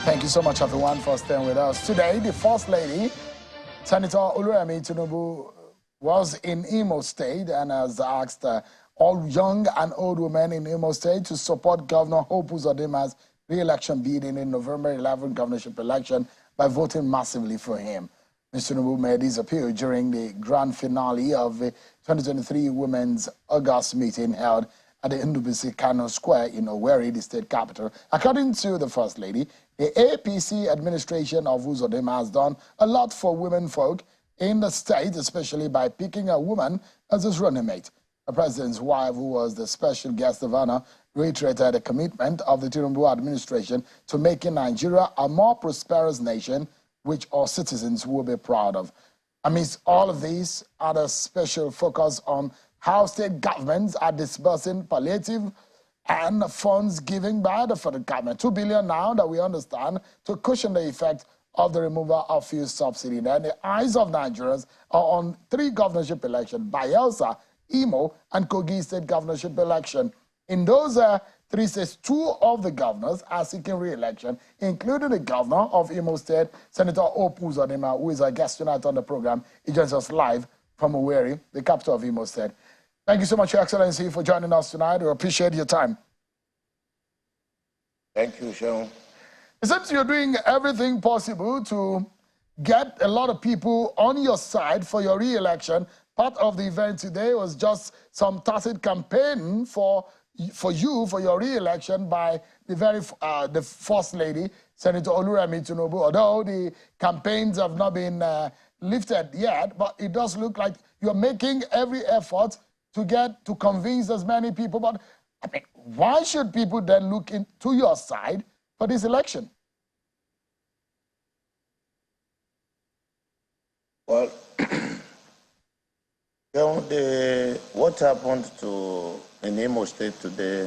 Thank you so much, everyone, for staying with us. Today, the First Lady, Senator Oluwemi Tinubu, was in Imo State and has asked all young and old women in Imo State to support Governor Hope Uzodimma's re-election bid in the November 11 governorship election by voting massively for him. Mr. Tinubu made his appeal during the grand finale of the 2023 Women's August meeting held at the Ndubisi Kano Square in Owerri, the state capital. According to the First Lady, the APC administration of Uzodimma has done a lot for women folk in the state, especially by picking a woman as his running mate. The president's wife, who was the special guest of honor, reiterated the commitment of the Tinubu administration to making Nigeria a more prosperous nation, which all citizens will be proud of. Amidst all of these, had a special focus on how state governments are disbursing palliative and funds given by the federal government. 2 billion now that we understand to cushion the effect of the removal of fuel subsidy. Then the eyes of Nigerians are on 3 governorship elections: Bayelsa, Imo, and Kogi state governorship election. In those 3 states, 2 of the governors are seeking re-election, including the governor of Imo State, Senator Hope Uzodimma, who is our guest tonight on the program. He joins us live from Owerri, the capital of Imo State. Thank you so much, Your Excellency, for joining us tonight. We appreciate your time. Thank you, Sean. It seems you're doing everything possible to get a lot of people on your side for your re-election. Part of the event today was just some tacit campaign for your re-election by the First Lady, Senator Oluwemi Tinubu. Although the campaigns have not been lifted yet, but it does look like you're making every effort to convince as many people. But I mean, why should people then look into your side for this election? Well, what happened in Imo State today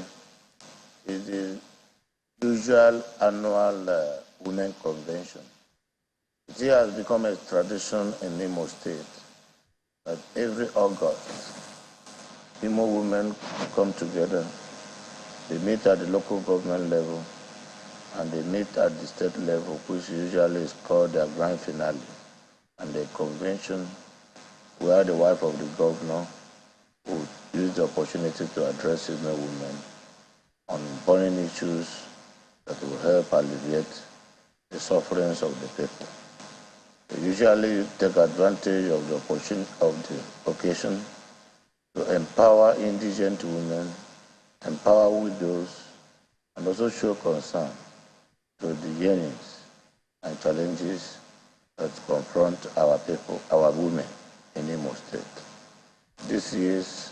is the usual annual women convention. It has become a tradition in Imo State that every August, Imo women come together. They meet at the local government level and they meet at the state level, which usually is called their grand finale. And the convention where the wife of the governor would use the opportunity to address Imo women on burning issues that will help alleviate the sufferings of the people. They usually take advantage of the occasion to empower indigent women, empower widows, and also show concern to the yearnings and challenges that confront our people, our women in Imo State. This year's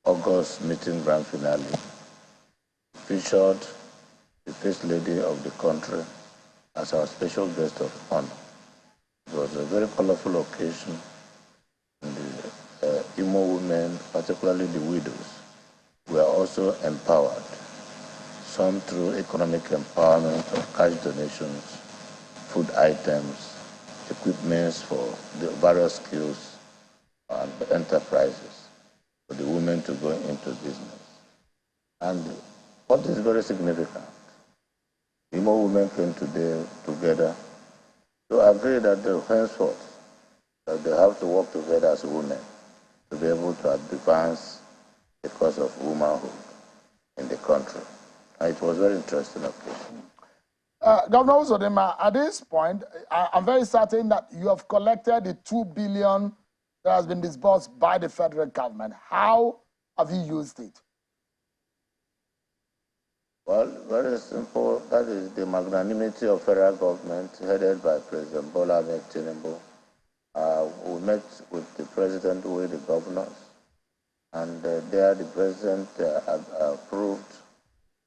August meeting grand finale featured the First Lady of the country as our special guest of honor. It was a very colorful occasion. The Imo women, particularly the widows, were also empowered, some through economic empowerment of cash donations, food items, equipments for the various skills and enterprises for the women to go into business. And what is very significant, Imo women came together to agree that henceforth that they have to work together as women to be able to advance the cause of womanhood in the country. And it was a very interesting occasion. Governor Uzodimma, at this point, I'm very certain that you have collected the 2 billion that has been disbursed by the federal government. How have you used it? Well, very simple. That is the magnanimity of federal government headed by President Bola Ahmed Tinubu. We met with the president with the governors, and there the president approved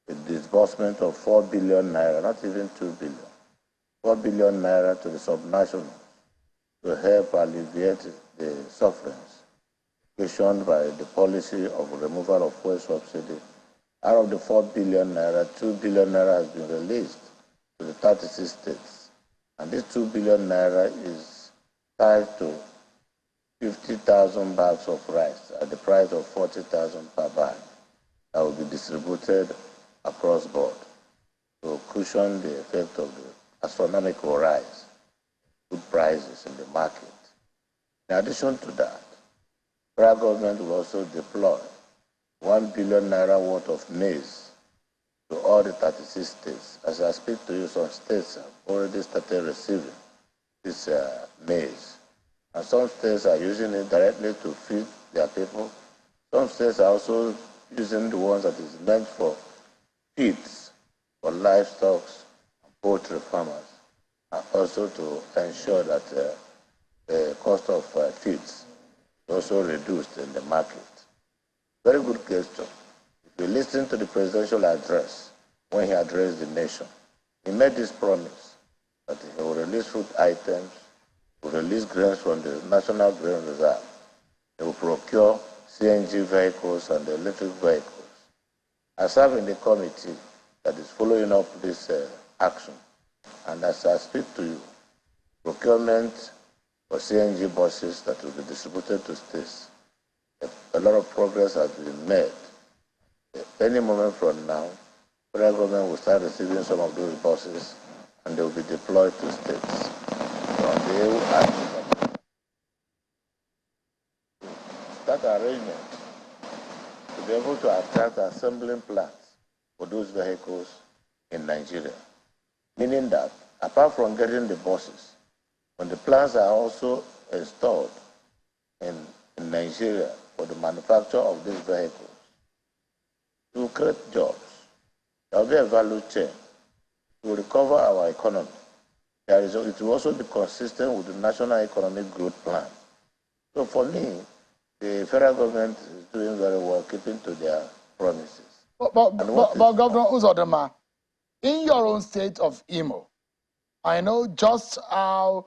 the disbursement of 4 billion naira, not even 2 billion, 4 billion naira to the subnationals to help alleviate the sufferings occasioned by the policy of removal of fuel subsidy. Out of the 4 billion naira, 2 billion naira has been released to the 36 states. And this 2 billion naira is tied to 50,000 bags of rice at the price of 40,000 per bag that will be distributed across board to cushion the effect of the astronomical rise, good prices in the market. In addition to that, federal government will also deploy 1 billion naira worth of maize to all the 36 states. As I speak to you, some states have already started receiving this maize. And some states are using it directly to feed their people. Some states are also using the ones that is meant for feeds for livestock and poultry farmers, and also to ensure that the cost of feeds is also reduced in the market. Very good question. If you listen to the presidential address when he addressed the nation, he made this promise that he will release food items, will release grains from the National Grain Reserve, he will procure CNG vehicles and electric vehicles. I serve in the committee that is following up this action. And as I speak to you, procurement for CNG buses that will be distributed to states, a lot of progress has been made. Any moment from now, federal government will start receiving some of those buses and they will be deployed to states. So they will start arrangement to be able to attract assembling plants for those vehicles in Nigeria. Meaning that, apart from getting the buses, when the plants are also installed in Nigeria for the manufacture of these vehicles, it will create jobs. There will be a value chain. It will recover our economy. It will also be consistent with the National Economic Growth Plan. So for me, the federal government is doing very well, keeping to their promises. But Governor Uzodimma, in your own state of Imo, I know just how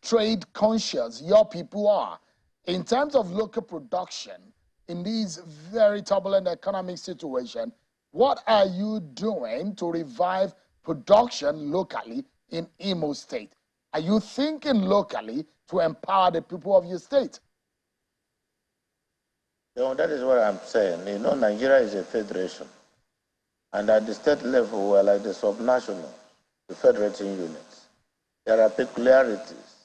trade conscious your people are in terms of local production in these very turbulent economic situation. What are you doing to revive production locally in Imo State? Are you thinking locally to empower the people of your state? You know, that is what I'm saying. You know, Nigeria is a federation. And at the state level, we're like the subnational, the federating units. There are peculiarities.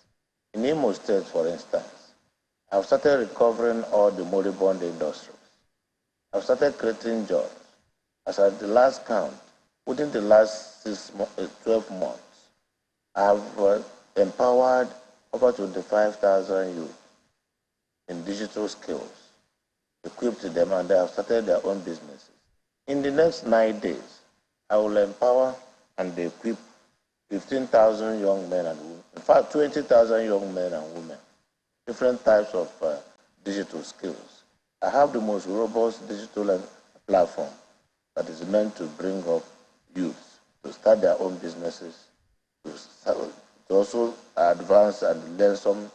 In Imo State, for instance, I've started recovering all the moribund industries. I've started creating jobs. As at the last count, within the last 12 months, I've empowered over 25,000 youth in digital skills, equipped them, and they have started their own businesses. In the next 9 days, I will empower and equip 15,000 young men and women, in fact, 20,000 young men and women, different types of digital skills. I have the most robust digital platform that is meant to bring up youth to start their own businesses, to also advance and learn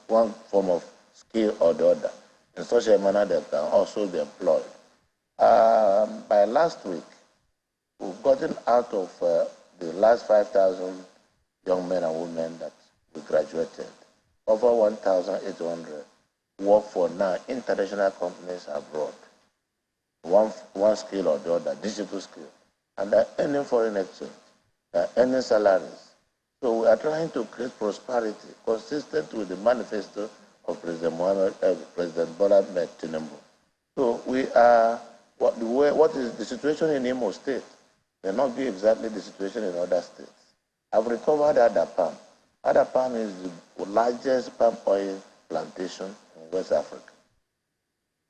one form of skill or the other, in such a manner that can also be employed. By last week, we've gotten out of the last 5,000 young men and women that we graduated. Over 1,800 work for now international companies abroad. One skill or the other, digital skill. And they're earning foreign exchange. They're earning salaries. So we are trying to create prosperity consistent with the manifesto of President Bola Ahmed Tinubu. So we are, what is the situation in Imo State may not be exactly the situation in other states. I've recovered Adapam. Adapam is the largest palm oil plantation in West Africa,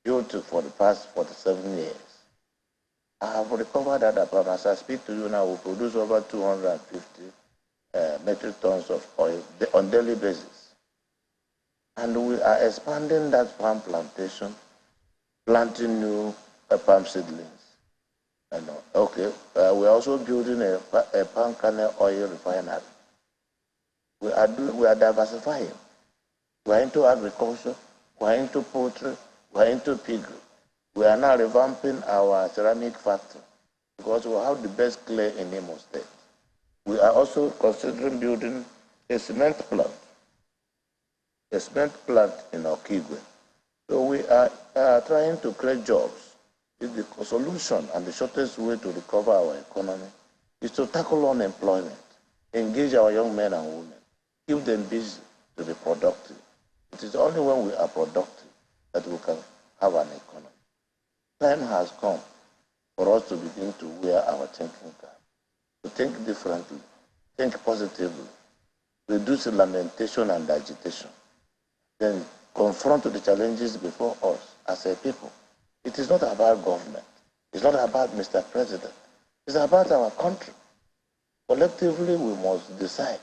built for the past 47 years. I have recovered Adapam. As I speak to you now, we produce over 250 metric tons of oil on a daily basis. And we are expanding that palm plantation, planting new palm seedlings. We're also building a palm kernel oil refinery. We are diversifying. We are into agriculture. We are into poultry. We are into piggery. We are now revamping our ceramic factory because we have the best clay in Imo State. We are also considering building a cement plant in Okigwe. So we are trying to create jobs. It's the solution and the shortest way to recover our economy is to tackle unemployment, engage our young men and women, keep them busy to be productive. It is only when we are productive that we can have an economy. Time has come for us to begin to wear our thinking cap, to think differently, think positively, reduce lamentation and agitation, then confront the challenges before us as a people. It is not about government. It's not about Mr. President. It's about our country. Collectively, we must decide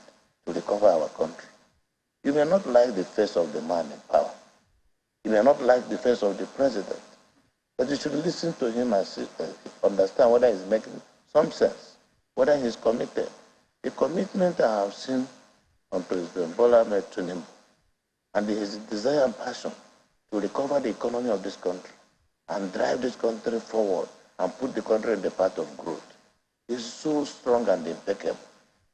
to recover our country. You may not like the face of the man in power. You may not like the face of the president. But you should listen to him and understand whether he's making some sense, whether he's committed. The commitment I have seen on President Bola Ahmed Tinubu and his desire and passion to recover the economy of this country and drive this country forward and put the country in the path of growth is so strong and impeccable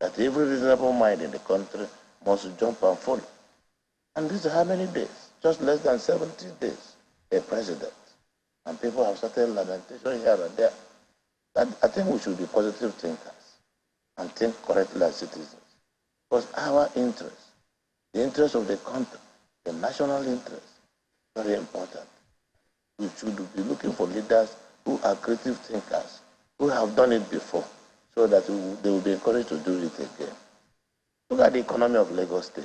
that every reasonable mind in the country must jump and follow. And this is how many days? Just less than 70 days, a president. And people have started lamentation here and there. That I think we should be positive thinkers and think correctly as citizens. Because our interest, the interest of the country, the national interest, is very important. We should be looking for leaders who are creative thinkers, who have done it before, so that they will be encouraged to do it again. Look at the economy of Lagos State.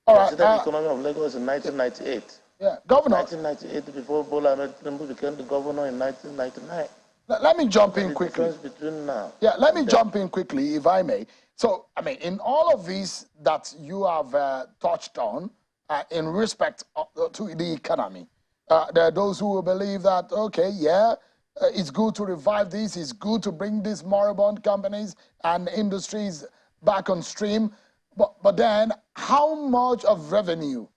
Consider the economy of Lagos in 1998. Yeah, Governor. 1998, before Bola Ahmed Tinubu became the governor in 1999. Let me jump in quickly. Between now. Yeah, let me jump in quickly, if I may. So, I mean, in all of these that you have touched on, in respect to the economy, there are those who will believe that, okay, yeah, it's good to revive this, it's good to bring these moribund companies and industries back on stream. But then, how much of revenue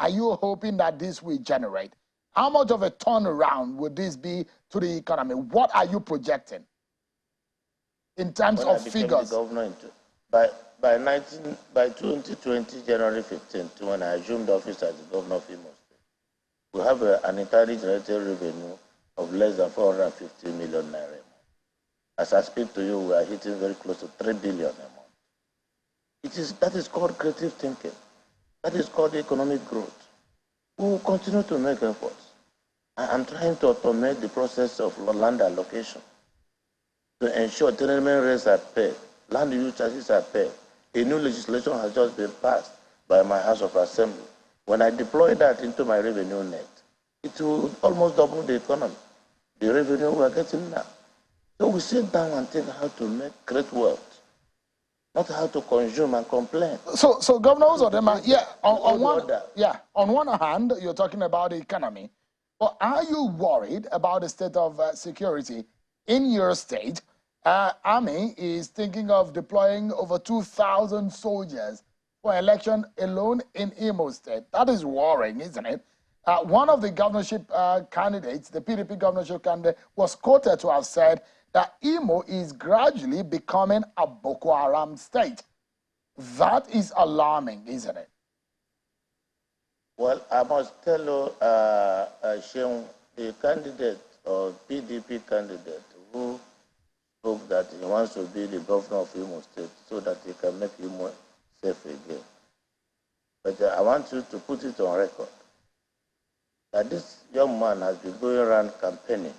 are you hoping that this will generate? How much of a turnaround would this be to the economy? What are you projecting in terms of figures? The governor by 2020, January 15th, when I assumed office as the governor of Imo State, we have an entirely generated revenue of less than 450 million naira. As I speak to you, we are hitting very close to 3 billion a month. That is called creative thinking. That is called economic growth. We will continue to make efforts. I'm trying to automate the process of land allocation to ensure tenement rates are paid, land use charges are paid. A new legislation has just been passed by my House of Assembly. When I deploy that into my revenue net, it will almost double the economy, the revenue we're getting now. So we sit down and think how to make great wealth, not how to consume and complain. So Governor Uzodimma, on one hand, you're talking about the economy, but are you worried about the state of security in your state? Army is thinking of deploying over 2,000 soldiers for election alone in Imo State. That is worrying, isn't it? One of the governorship candidates, the PDP governorship candidate, was quoted to have said that Imo is gradually becoming a Boko Haram state. That is alarming, isn't it? Well, I must tell you, Sheung, the candidate or PDP candidate who spoke that he wants to be the governor of Imo State so that he can make Imo safe again. But I want you to put it on record that this young man has been going around campaigning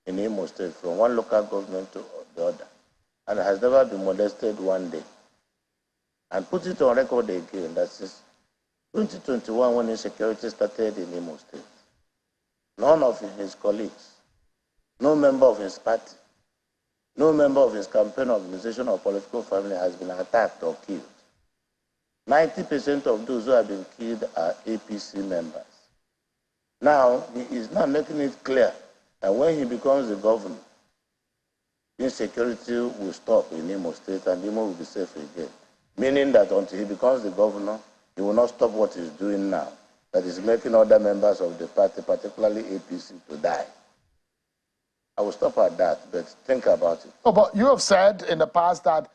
in Imo State from one local government to the other and has never been molested one day. And put it on record again that since 2021, when insecurity started in Imo State, none of his colleagues, no member of his party, no member of his campaign organization or political family has been attacked or killed. 90% of those who have been killed are APC members. Now, he is now making it clear that when he becomes the governor, insecurity will stop in Imo State and Imo will be safe again. Meaning that until he becomes the governor, he will not stop what he's doing now, that is making other members of the party, particularly APC, to die. I will stop at that, but think about it. Oh, but you have said in the past that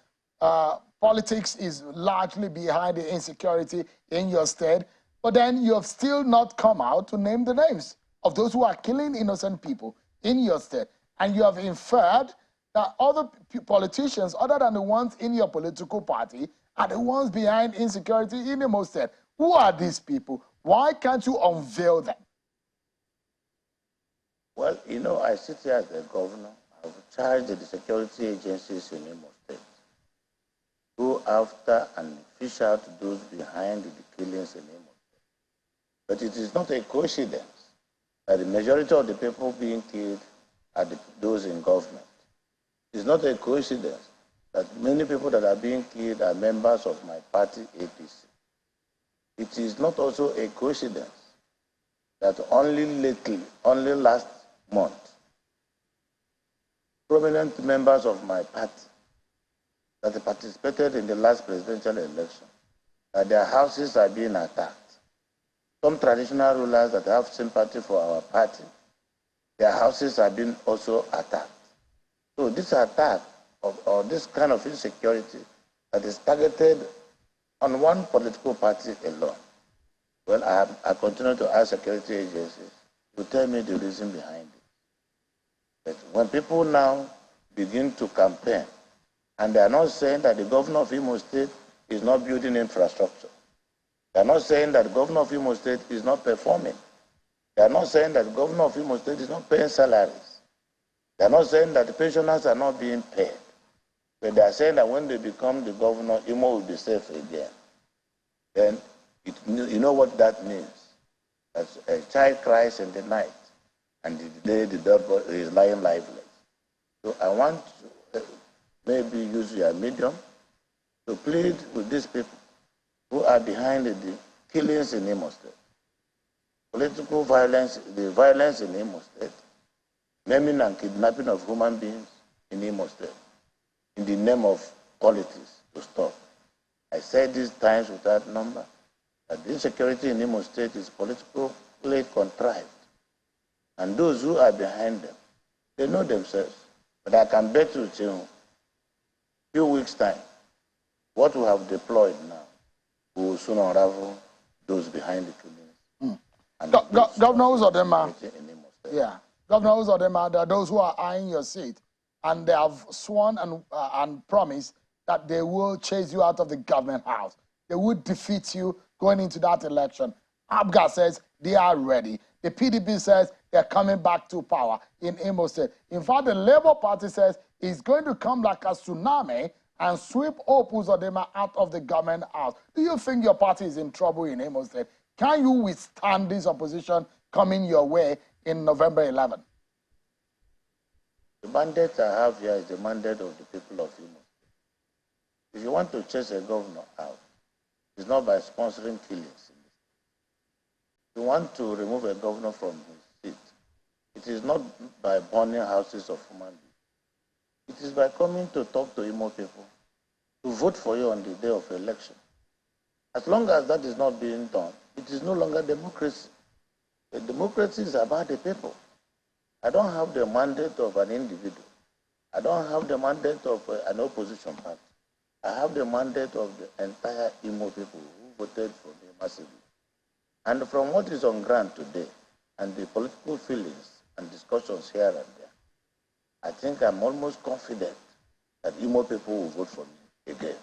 politics is largely behind the insecurity in your state, but then you have still not come out to name the names of those who are killing innocent people in your state. And you have inferred that other politicians, other than the ones in your political party, are the ones behind insecurity in Imo State. Who are these people? Why can't you unveil them? Well, you know, I sit here as the governor. I've charged the security agencies in Imo State to go after and fish out those behind the killings in Imo State. But it is not a coincidence that the majority of the people being killed are those in government. It's not a coincidence that many people that are being killed are members of my party, APC. It is not also a coincidence that only lately, only last month, prominent members of my party that participated in the last presidential election, that their houses are being attacked. Some traditional rulers that have sympathy for our party, their houses are being also attacked. So this attack or this kind of insecurity that is targeted on one political party alone, well, I continue to ask security agencies to tell me the reason behind it. But when people now begin to campaign, and they are not saying that the governor of Imo State is not building infrastructure. They are not saying that the governor of Imo State is not performing. They are not saying that the governor of Imo State is not paying salaries. They are not saying that the pensioners are not being paid. But they are saying that when they become the governor, Imo will be safe again. Then you know what that means. That a child cries in the night, and the day the dog is lying lifeless. So I want to maybe use your medium to plead with these people who are behind the killings in Imo State, political violence, the violence in Imo State, maiming and kidnapping of human beings in Imo State, in the name of politics, to stop. I said these times without number that the insecurity in Imo State is politically contrived. And those who are behind them, they know themselves. But I can bet you, a few weeks' time, what we have deployed now will soon unravel those behind the killings. Governor Uzodimma, Governor Uzodimma, there are those who are eyeing your seat, and they have sworn and promised that they will chase you out of the government house. They would defeat you going into that election. ABGA says they are ready. The PDP says they're coming back to power in Imo State. In fact, the Labour Party says it's going to come like a tsunami and sweep Uzodimma out of the government house. Do you think your party is in trouble in Imo State? Can you withstand this opposition coming your way in November 11? The mandate I have here is the mandate of the people of Imo State. If you want to chase a governor out, it's not by sponsoring killings. If you want to remove a governor from his seat, it is not by burning houses of human beings. It is by coming to talk to Imo people, to vote for you on the day of election. As long as that is not being done, it is no longer democracy. The democracy is about the people. I don't have the mandate of an individual. I don't have the mandate of an opposition party. I have the mandate of the entire Imo people who voted for me massively. And from what is on ground today, and the political feelings and discussions here and there, I think I'm almost confident that Imo people will vote for me again.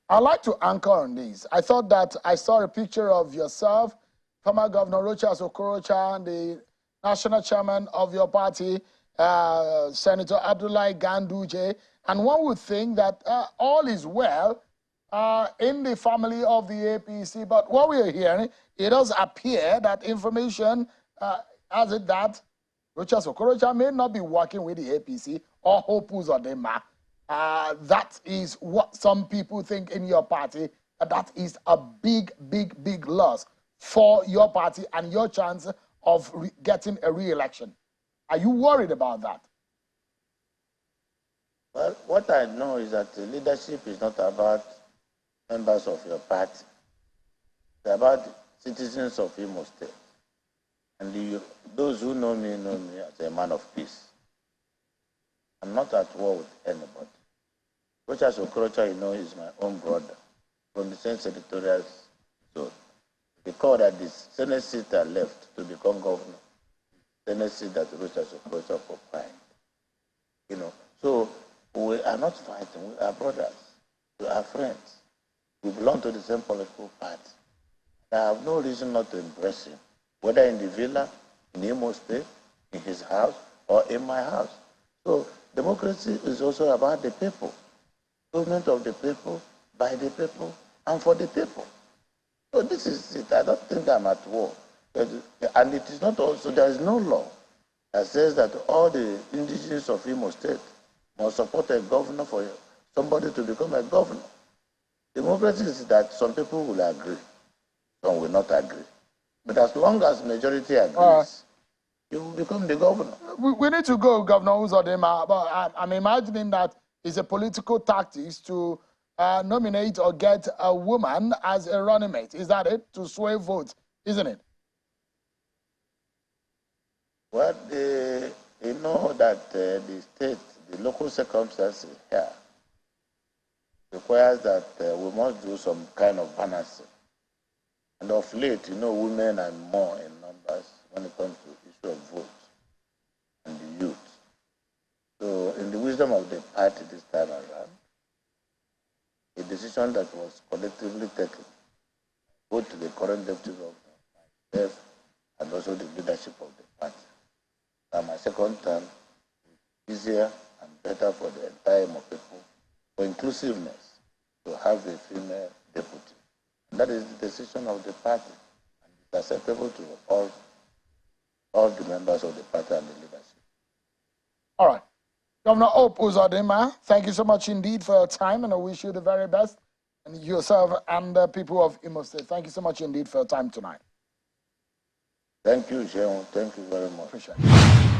I'd like to anchor on this. I thought that I saw a picture of yourself, former Governor Rochas Okorocha, the national chairman of your party, Senator Abdullahi Ganduje, and one would think that all is well in the family of the APC. But what we are hearing, it does appear that information has it that Rochas Okorocha may not be working with the APC or Hope Uzodimma. That is what some people think in your party. That is a big, big, big loss for your party and your chance of getting a re-election. Are you worried about that? Well, what I know is that leadership is not about members of your party. It's about citizens of Imo State. And those who know me as a man of peace. I'm not at war with anybody. Rochas Okorocha, is my own brother from the same senatorial zone. Because that the Senate seat are left to become governor, Senate seat that Rochas Okorocha occupied. are not fighting. We are brothers. We are friends. We belong to the same political party. I have no reason not to embrace him, whether in the villa, in Imo State, in his house, or in my house. So democracy is also about the people. Government of the people, by the people, and for the people. So this is it. I don't think I'm at war. And it is not also, there is no law that says that all the indigenous of Imo State must support a governor for somebody to become a governor. Democracy is that some people will agree, some will not agree. But as long as majority agrees, you will become the governor. We need to go, Governor Uzodimma, but I'm imagining that it's a political tactics to nominate or get a woman as a running mate. Is that it? To sway votes, isn't it? Well, you know that the state, the local circumstances here requires that we must do some kind of balancing. And of late, women are more in numbers when it comes to issue of vote and the youth. So in the wisdom of the party this time around, a decision that was collectively taken, both to the current deputy governor, myself, and also the leadership of the party. Now my second term is easier and better for the entire Imo people, for inclusiveness, to have a female deputy. And that is the decision of the party, and it's acceptable to all the members of the party and the leadership. All right. Governor Uzodimma, thank you so much indeed for your time, and I wish you the very best, and yourself and the people of Imo State. Thank you so much indeed for your time tonight. Thank you, Sheon. Thank you very much. Appreciate it.